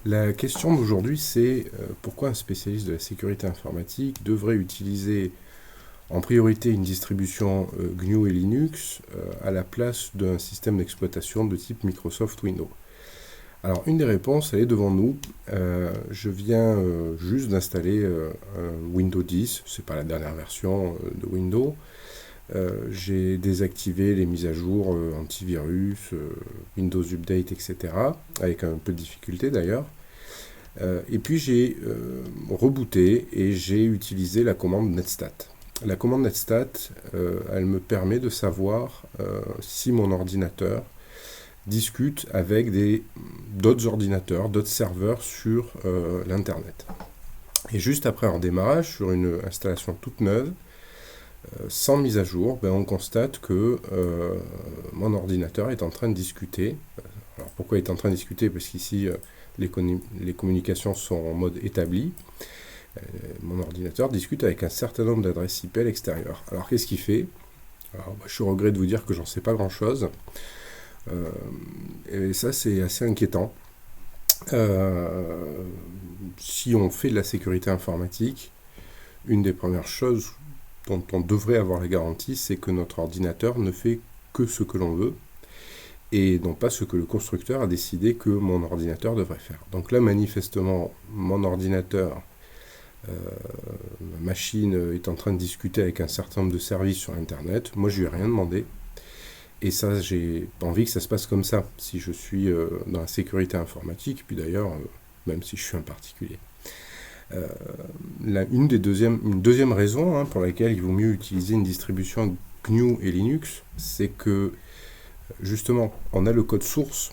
La question d'aujourd'hui, c'est pourquoi un spécialiste de la sécurité informatique devrait utiliser en priorité une distribution GNU et Linux à la place d'un système d'exploitation de type Microsoft Windows. Alors, une des réponses, elle est devant nous. Je viens juste d'installer un Windows 10, c'est pas la dernière version de Windows. J'ai désactivé les mises à jour antivirus, Windows Update, etc., avec un peu de difficulté d'ailleurs. Et puis j'ai rebooté et j'ai utilisé la commande netstat. La commande netstat, elle me permet de savoir si mon ordinateur discute avec d'autres ordinateurs, d'autres serveurs sur l'Internet. Et juste après un démarrage, sur une installation toute neuve, sans mise à jour, on constate que mon ordinateur est en train de discuter. Alors pourquoi il est en train de discuter? Parce qu'ici, les communications sont en mode établi. Mon ordinateur discute avec un certain nombre d'adresses IP à l'extérieur. Alors qu'est-ce qu'il fait? Alors, je suis au regret de vous dire que j'en sais pas grand-chose. Et ça, c'est assez inquiétant. Si on fait de la sécurité informatique, une des premières choses dont on devrait avoir la garantie, c'est que notre ordinateur ne fait que ce que l'on veut, et non pas ce que le constructeur a décidé que mon ordinateur devrait faire. Donc là, manifestement, mon ordinateur, ma machine est en train de discuter avec un certain nombre de services sur Internet. Moi, je lui ai rien demandé. Et ça, j'ai pas envie que ça se passe comme ça, si je suis dans la sécurité informatique, puis d'ailleurs, même si je suis un particulier. Une deuxième raison pour laquelle il vaut mieux utiliser une distribution GNU et Linux, c'est que justement, on a le code source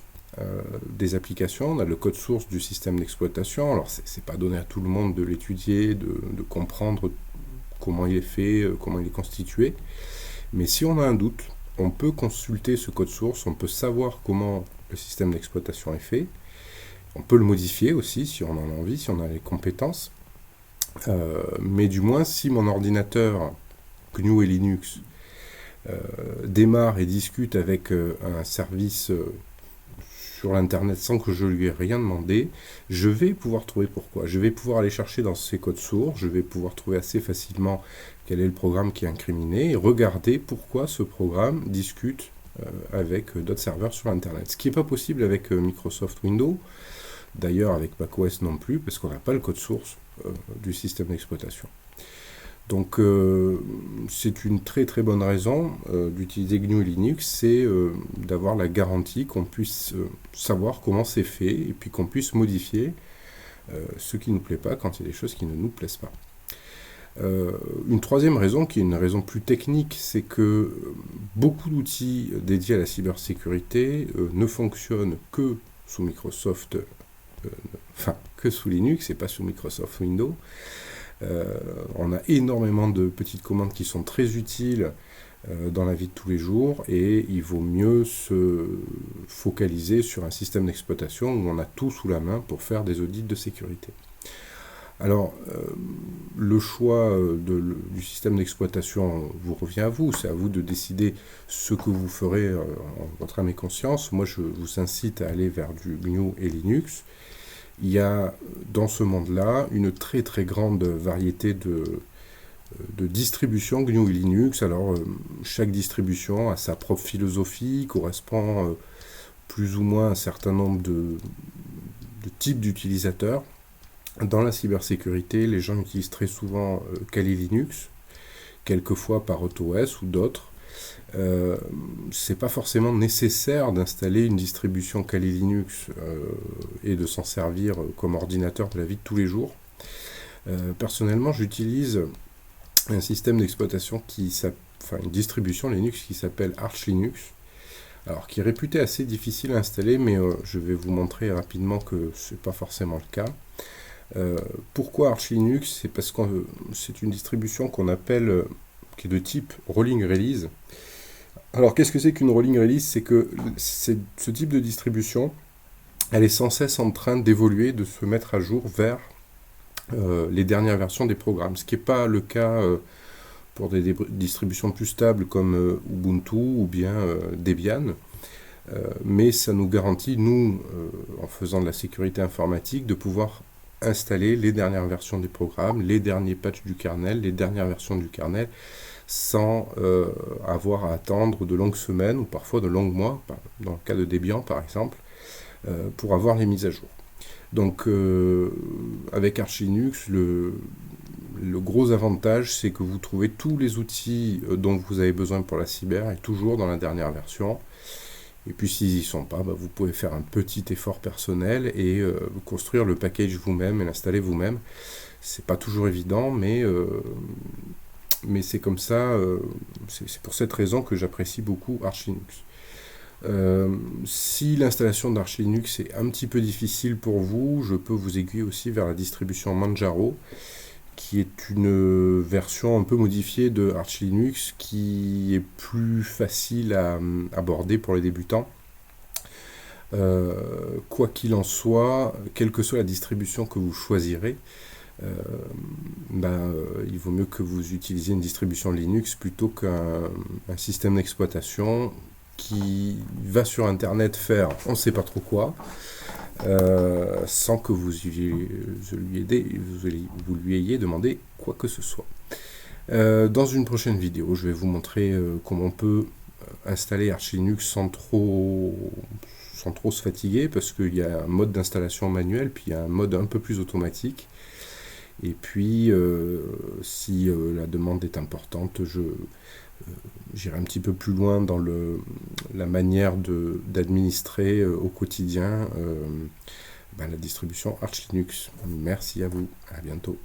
des applications, on a le code source du système d'exploitation. Alors, c'est pas donné à tout le monde de l'étudier, de comprendre comment il est fait, comment il est constitué. Mais si on a un doute, on peut consulter ce code source, on peut savoir comment le système d'exploitation est fait. On peut le modifier aussi si on en a envie, si on a les compétences. Mais du moins, si mon ordinateur GNU et Linux démarre et discute avec un service sur l'Internet sans que je lui ai rien demandé, je vais pouvoir trouver pourquoi. Je vais pouvoir aller chercher dans ces codes sources, je vais pouvoir trouver assez facilement quel est le programme qui est incriminé et regarder pourquoi ce programme discute avec d'autres serveurs sur Internet. Ce qui n'est pas possible avec Microsoft Windows, d'ailleurs avec macOS non plus, parce qu'on n'a pas le code source du système d'exploitation. Donc c'est une très très bonne raison d'utiliser GNU et Linux, c'est d'avoir la garantie qu'on puisse savoir comment c'est fait et puis qu'on puisse modifier ce qui ne nous plaît pas quand il y a des choses qui ne nous plaisent pas. Une troisième raison, qui est une raison plus technique, c'est que beaucoup d'outils dédiés à la cybersécurité ne fonctionnent que sous Microsoft, que sous Linux et pas sous Microsoft Windows. On a énormément de petites commandes qui sont très utiles dans la vie de tous les jours et il vaut mieux se focaliser sur un système d'exploitation où on a tout sous la main pour faire des audits de sécurité. Alors, le choix du système d'exploitation vous revient à vous, c'est à vous de décider ce que vous ferez en votre âme et conscience. Moi, je vous incite à aller vers du GNU et Linux. Il y a dans ce monde-là une très très grande variété de distributions GNU et Linux. Alors, chaque distribution a sa propre philosophie, correspond plus ou moins à un certain nombre de types d'utilisateurs. Dans la cybersécurité, les gens utilisent très souvent Kali Linux, quelquefois par AutoOS ou d'autres. C'est pas forcément nécessaire d'installer une distribution Kali Linux et de s'en servir comme ordinateur de la vie de tous les jours. Personnellement, j'utilise un système d'exploitation une distribution Linux qui s'appelle Arch Linux, alors qui est réputé assez difficile à installer, mais je vais vous montrer rapidement que c'est pas forcément le cas. Pourquoi Arch Linux? C'est parce que c'est une distribution qu'on appelle, qui est de type rolling release. Alors qu'est-ce que c'est qu'une rolling release? C'est que ce type de distribution, elle est sans cesse en train d'évoluer, de se mettre à jour vers les dernières versions des programmes, ce qui n'est pas le cas pour des distributions plus stables comme Ubuntu ou bien Debian. mais ça nous garantit, nous, en faisant de la sécurité informatique, de pouvoir installer les dernières versions des programmes, les derniers patchs du kernel, les dernières versions du kernel, sans avoir à attendre de longues semaines ou parfois de longs mois, dans le cas de Debian par exemple, pour avoir les mises à jour. Donc avec Arch Linux, le gros avantage, c'est que vous trouvez tous les outils dont vous avez besoin pour la cyber et toujours dans la dernière version. Et puis s'ils n'y sont pas, vous pouvez faire un petit effort personnel et construire le package vous-même et l'installer vous-même. C'est pas toujours évident, mais c'est comme ça, c'est pour cette raison que j'apprécie beaucoup Arch Linux. Si l'installation d'Arch Linux est un petit peu difficile pour vous, je peux vous aiguiller aussi vers la distribution Manjaro, qui est une version un peu modifiée de Arch Linux qui est plus facile à aborder pour les débutants. Quoi qu'il en soit, quelle que soit la distribution que vous choisirez, il vaut mieux que vous utilisiez une distribution Linux plutôt qu'un système d'exploitation qui va sur Internet faire on ne sait pas trop quoi, sans que vous lui ayez demandé quoi que ce soit. Dans une prochaine vidéo, je vais vous montrer comment on peut installer Arch Linux sans trop se fatiguer, parce qu'il y a un mode d'installation manuel, puis il y a un mode un peu plus automatique. Et puis, si la demande est importante, j'irai un petit peu plus loin dans la manière d'administrer au quotidien la distribution Arch Linux. Merci à vous, à bientôt.